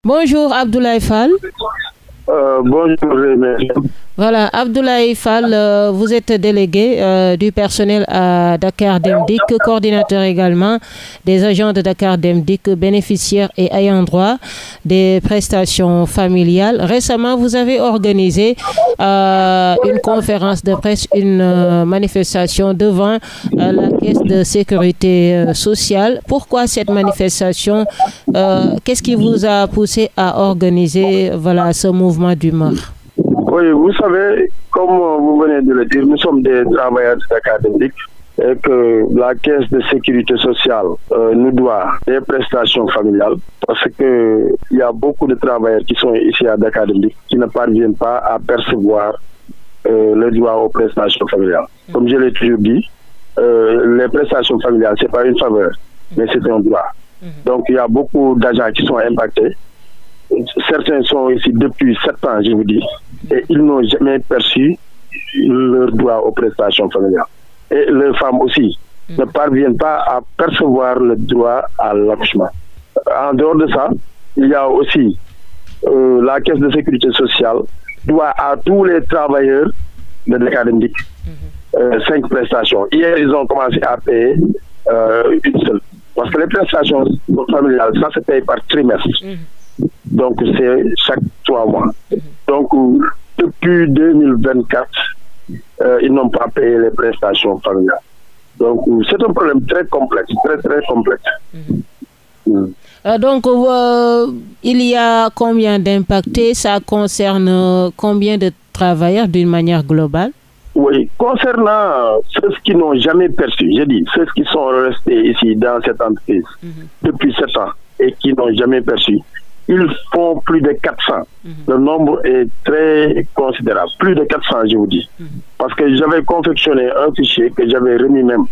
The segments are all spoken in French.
Bonjour Abdoulaye Fall. Bonjour. Voilà, Abdoulaye Fall, vous êtes délégué du personnel à Dakar Dem Dikk, coordinateur également des agents de Dakar Dem Dikk, bénéficiaires et ayants droit des prestations familiales. Récemment, vous avez organisé une conférence de presse, une manifestation devant la Caisse de sécurité sociale. Pourquoi cette manifestation? Qu'est-ce qui vous a poussé à organiser ce mouvement d'humeur? Oui, vous savez, comme vous venez de le dire, nous sommes des travailleurs de Dakar Dem Dikk et que la Caisse de sécurité sociale nous doit des prestations familiales parce qu'il y a beaucoup de travailleurs qui sont ici à Dakar Dem Dikk qui ne parviennent pas à percevoir le droit aux prestations familiales. Comme je l'ai toujours dit, les prestations familiales, ce n'est pas une faveur, mais c'est un droit. Donc il y a beaucoup d'agents qui sont impactés. Certains sont ici depuis 7 ans, je vous dis, et ils n'ont jamais perçu leur droit aux prestations familiales. Et les femmes aussi ne parviennent pas à percevoir le droit à l'accouchement. En dehors de ça, il y a aussi la Caisse de sécurité sociale doit à tous les travailleurs de Dakar Dem Dikk 5 prestations. Hier, ils ont commencé à payer une seule. Parce que les prestations familiales, ça se paye par trimestre. Donc, c'est chaque 3 mois. Donc, depuis 2024, ils n'ont pas payé les prestations familiales. Donc, c'est un problème très complexe, très complexe. Donc, il y a combien d'impactés? Ça concerne combien de travailleurs d'une manière globale? Oui, concernant ceux qui n'ont jamais perçu, j'ai dit, ceux qui sont restés ici dans cette entreprise depuis 7 ans et qui n'ont jamais perçu, ils font plus de 400. Le nombre est très considérable. Plus de 400, je vous dis. Parce que j'avais confectionné un fichier que j'avais remis même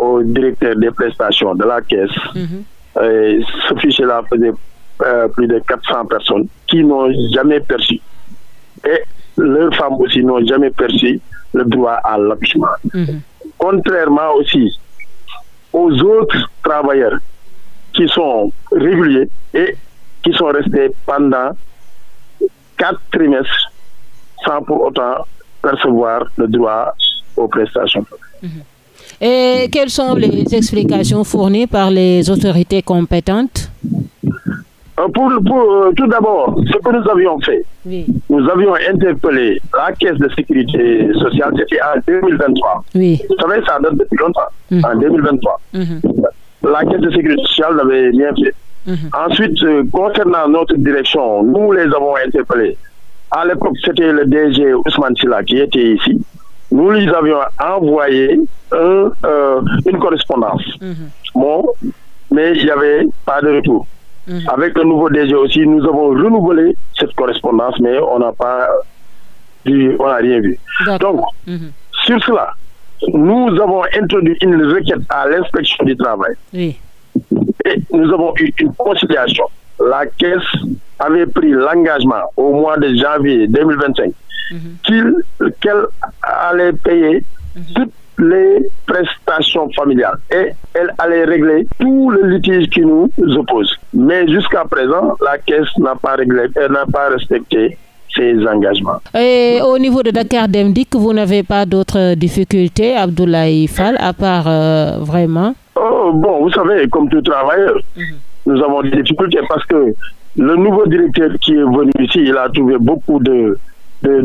au directeur des prestations de la caisse. Et ce fichier-là faisait plus de 400 personnes qui n'ont jamais perçu. Et leurs femmes aussi n'ont jamais perçu le droit à l'accouchement. Contrairement aussi aux autres travailleurs qui sont réguliers et qui sont restés pendant 4 trimestres sans pour autant percevoir le droit aux prestations. Et quelles sont les explications fournies par les autorités compétentes? Tout d'abord, ce que nous avions fait, nous avions interpellé la Caisse de sécurité sociale, c'était en 2023. Vous savez, ça date depuis longtemps, en 2023. La Caisse de sécurité sociale n'avait rien fait. Ensuite, concernant notre direction, nous les avons interpellés. À l'époque, c'était le DG Ousmane Sylla qui était ici. Nous lui avions envoyé une correspondance. Bon, mais il n'y avait pas de retour. Avec le nouveau DG aussi, nous avons renouvelé cette correspondance, mais on n'a rien vu. Donc, sur cela, nous avons introduit une requête à l'inspection du travail. Et nous avons eu une conciliation. La Caisse avait pris l'engagement au mois de janvier 2025 qu'elle allait payer toutes les prestations familiales et elle allait régler tout le litige qui nous oppose. Mais jusqu'à présent, la Caisse n'a pas réglé, elle n'a pas respecté ses engagements. Et au niveau de Dakar Dem Dikk, vous n'avez pas d'autres difficultés, Abdoulaye Fall, à part vraiment? Bon, vous savez, comme tout travailleur, nous avons des difficultés parce que le nouveau directeur qui est venu ici, il a trouvé beaucoup de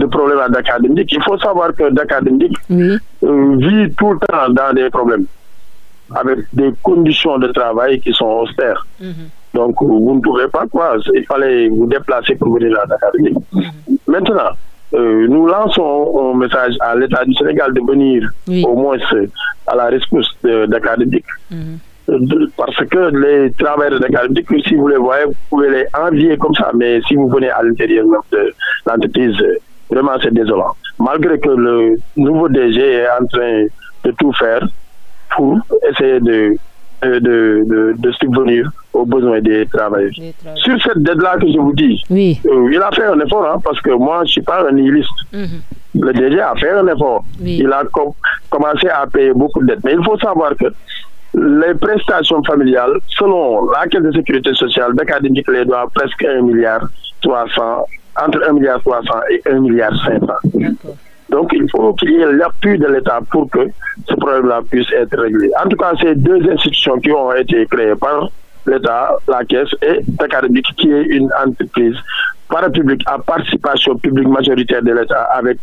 problèmes à Dakar Dem Dikk. Il faut savoir que Dakar Dem Dikk vit tout le temps dans des problèmes, avec des conditions de travail qui sont austères. Donc, vous ne pouvez pas croire, il fallait vous déplacer pour venir à Dakar Dem Dikk. Maintenant, nous lançons un message à l'État du Sénégal de venir au moins à la rescousse de Dakar Dem Dikk. Parce que les travailleurs de Dakar Dem Dikk, si vous les voyez, vous pouvez les envier comme ça, mais si vous venez à l'intérieur de l'entreprise, vraiment c'est désolant. Malgré que le nouveau DG est en train de tout faire pour essayer de subvenir aux besoins des travailleurs. Sur cette dette-là que je vous dis, il a fait un effort, parce que moi je ne suis pas un nihiliste. Le DG a fait un effort. Il a commencé à payer beaucoup de dettes. Mais il faut savoir que les prestations familiales, selon la Caisse de sécurité sociale, Dakar Dem Dikk les doit presque 1,3 milliard, entre 1,3 milliard et 1,5 milliard. Donc, il faut qu'il y ait l'appui de l'État pour que ce problème-là puisse être réglé. En tout cas, ces deux institutions qui ont été créées par l'État, la Caisse et Dakar Dem Dikk, qui est une entreprise parapublique à participation publique majoritaire de l'État avec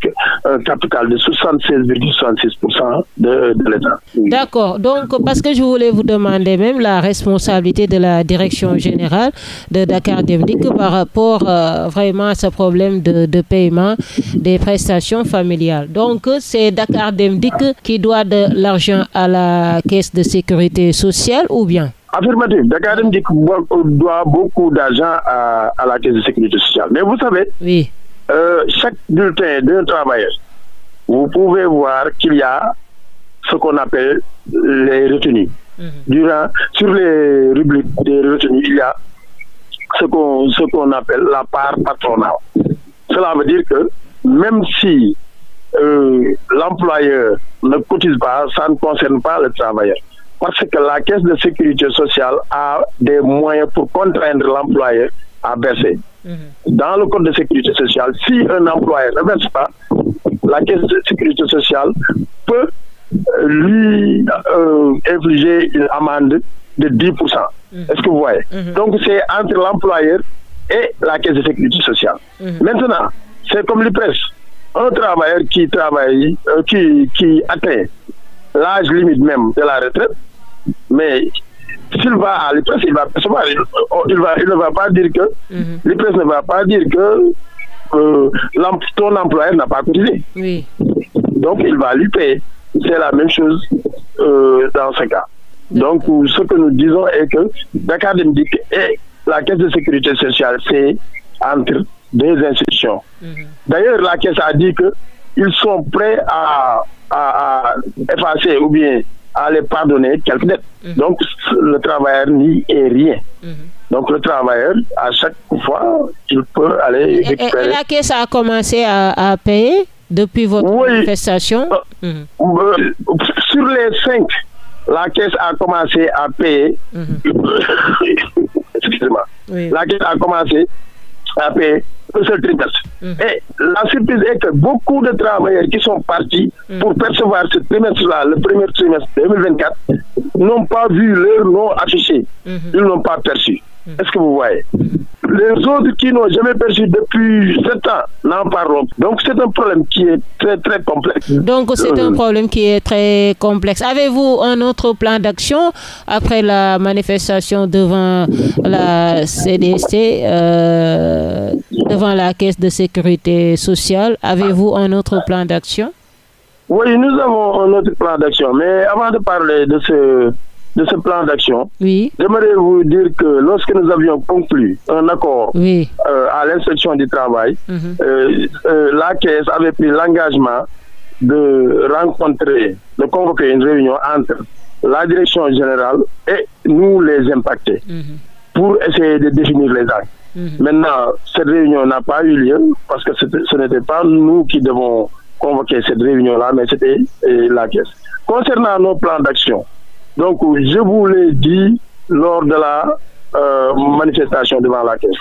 un capital de 76,66% de l'État. D'accord. Donc, parce que je voulais vous demander même la responsabilité de la direction générale de Dakar Dem Dikk par rapport vraiment à ce problème de paiement des prestations familiales. Donc, c'est Dakar Dem Dikk qui doit de l'argent à la Caisse de sécurité sociale ou bien? Affirmatif. Dakar Dem Dikk doit beaucoup d'argent à la Caisse de sécurité sociale. Mais vous savez, oui. Chaque bulletin d'un travailleur, vous pouvez voir qu'il y a ce qu'on appelle les retenues. Sur les rubriques des retenues, il y a ce qu'on appelle la part patronale. Cela veut dire que même si l'employeur ne cotise pas, ça ne concerne pas le travailleur. Parce que la Caisse de sécurité sociale a des moyens pour contraindre l'employeur à verser. Dans le code de sécurité sociale, si un employeur ne verse pas, la Caisse de sécurité sociale peut lui infliger une amende de 10%. Est-ce que vous voyez? Donc c'est entre l'employeur et la Caisse de sécurité sociale. Maintenant, c'est comme l'IPRES. Un travailleur qui travaille, qui atteint l'âge limite même de la retraite, mais s'il va à l'IPRES, il va percevoir. Il ne va pas dire que l'IPRES ne va pas dire que ton employeur n'a pas cotisé. Oui. Donc il va lui payer. C'est la même chose dans ce cas. Donc ce que nous disons est que Dakar Dem Dikk et la Caisse de sécurité sociale, c'est entre deux institutions. D'ailleurs, la Caisse a dit qu'ils sont prêts à effacer ou bien à les pardonner quelques dettes. Donc le travailleur n'y est rien. Donc le travailleur, à chaque fois, il peut aller récupérer. Et la Caisse a commencé à payer depuis votre manifestation? Sur les 5, la Caisse a commencé à payer. Excusez-moi. La Caisse a commencé à payer un seul trimestre. Et la surprise est que beaucoup de travailleurs qui sont partis pour percevoir ce trimestre-là, le premier trimestre 2024, n'ont pas vu leur nom affiché. Ils n'ont pas perçu. Est-ce que vous voyez? Les autres qui n'ont jamais perçu depuis 7 ans n'en parlons. Donc c'est un problème qui est très très complexe. Donc c'est un problème qui est très complexe. Avez-vous un autre plan d'action après la manifestation devant la CDC, devant la Caisse de sécurité sociale? Avez-vous un autre plan d'action? Oui, nous avons un autre plan d'action. Mais avant de parler de ce plan d'action, j'aimerais vous dire que lorsque nous avions conclu un accord à l'inspection du travail, la Caisse avait pris l'engagement de convoquer une réunion entre la direction générale et nous les impactés pour essayer de définir les actes. Maintenant, cette réunion n'a pas eu lieu parce que ce n'était pas nous qui devons convoquer cette réunion-là, mais c'était la Caisse. Concernant nos plans d'action, donc je vous l'ai dit lors de la manifestation devant la Caisse.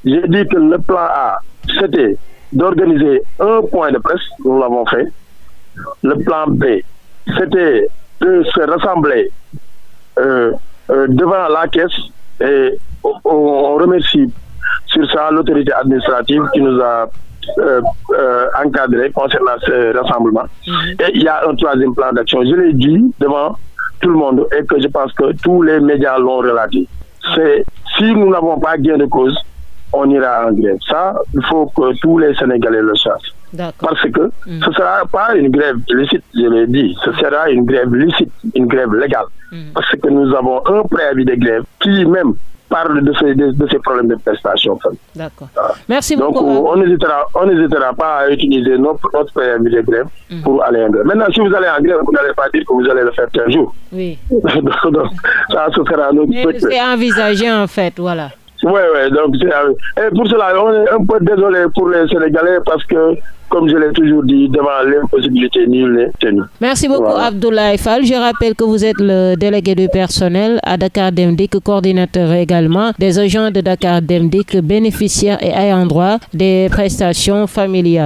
J'ai dit que le plan A, c'était d'organiser un point de presse, nous l'avons fait. Le plan B, c'était de se rassembler devant la Caisse et on remercie sur ça l'autorité administrative qui nous a encadré concernant ce rassemblement. Et il y a un troisième plan d'action. Je l'ai dit devant tout le monde et que je pense que tous les médias l'ont relaté. C'est si nous n'avons pas gain de cause, on ira en grève. Ça, il faut que tous les Sénégalais le sachent. Parce que ce ne sera pas une grève licite, je l'ai dit, ce sera une grève licite, une grève légale. Parce que nous avons un préavis de grève qui même parle de ces problèmes de prestations. D'accord. Merci beaucoup. Donc on n'hésitera pas à utiliser notre préavis de grève pour aller en grève. Maintenant, si vous allez en grève, vous n'allez pas dire que vous allez le faire 15 jours. Oui. Donc, ça, ce sera notre truc. C'est envisagé en fait, voilà. Oui, donc et pour cela, on est un peu désolé pour les Sénégalais parce que, comme je l'ai toujours dit, devant l'impossibilité, nul n'est tenu. Merci beaucoup, Abdoulaye Fall. Je rappelle que vous êtes le délégué du personnel à Dakar Dem Dikk, coordinateur également des agents de Dakar Dem Dikk, bénéficiaires et ayants droit des prestations familiales.